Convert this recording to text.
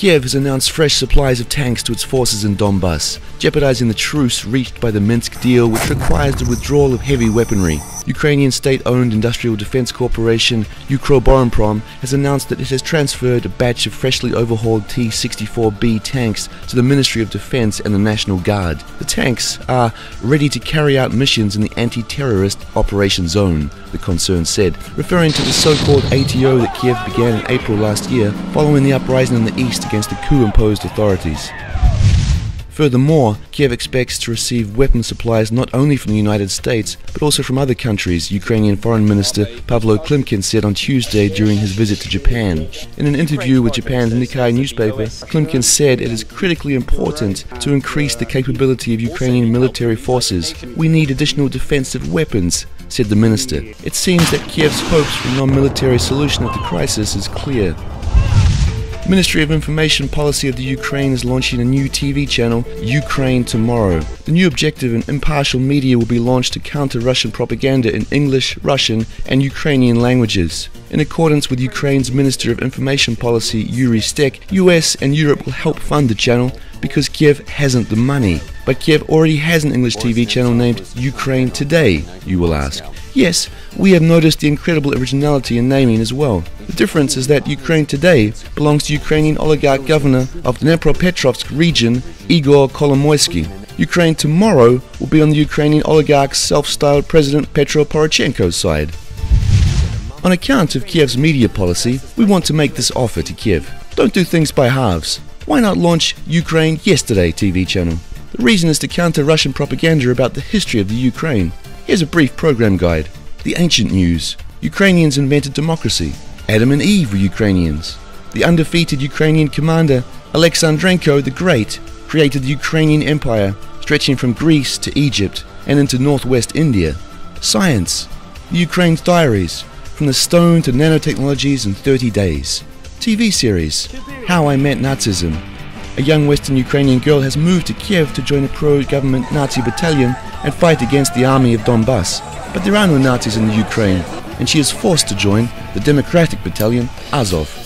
Kiev has announced fresh supplies of tanks to its forces in Donbass, jeopardizing the truce reached by the Minsk deal, which requires the withdrawal of heavy weaponry. Ukrainian state-owned industrial defense corporation Ukroboronprom has announced that it has transferred a batch of freshly overhauled T-64B tanks to the Ministry of Defense and the National Guard. The tanks are ready to carry out missions in the anti-terrorist operation zone, the concern said, referring to the so-called ATO that Kiev began in April last year following the uprising in the east against the coup-imposed authorities. Furthermore, Kiev expects to receive weapon supplies not only from the United States, but also from other countries, Ukrainian Foreign Minister Pavlo Klimkin said on Tuesday during his visit to Japan. In an interview with Japan's Nikkei newspaper, Klimkin said it is critically important to increase the capability of Ukrainian military forces. We need additional defensive weapons, said the minister. It seems that Kiev's hopes for a non-military solution of the crisis is clear. Ministry of Information Policy of the Ukraine is launching a new TV channel, Ukraine Tomorrow. The new objective and impartial media will be launched to counter Russian propaganda in English, Russian and Ukrainian languages. In accordance with Ukraine's Minister of Information Policy, Yuri Stek, US and Europe will help fund the channel because Kiev hasn't the money. But Kiev already has an English TV channel named Ukraine Today, you will ask. Yes, we have noticed the incredible originality in naming as well. The difference is that Ukraine Today belongs to Ukrainian oligarch governor of the Dnipropetrovsk region, Igor Kolomoisky. Ukraine Tomorrow will be on the Ukrainian oligarch's self-styled President Petro Poroshenko's side. On account of Kiev's media policy, we want to make this offer to Kiev. Don't do things by halves. Why not launch Ukraine Yesterday TV channel? The reason is to counter Russian propaganda about the history of the Ukraine. Here's a brief program guide. The ancient news. Ukrainians invented democracy. Adam and Eve were Ukrainians. The undefeated Ukrainian commander Alexandrenko the Great created the Ukrainian Empire, stretching from Greece to Egypt and into northwest India. Science. The Ukraine's diaries, from the stone to nanotechnologies in 30 days. TV series. How I Met Nazism. A young Western Ukrainian girl has moved to Kiev to join a pro-government Nazi battalion and fight against the army of Donbass. But there are no Nazis in the Ukraine, and she is forced to join the Democratic Battalion Azov.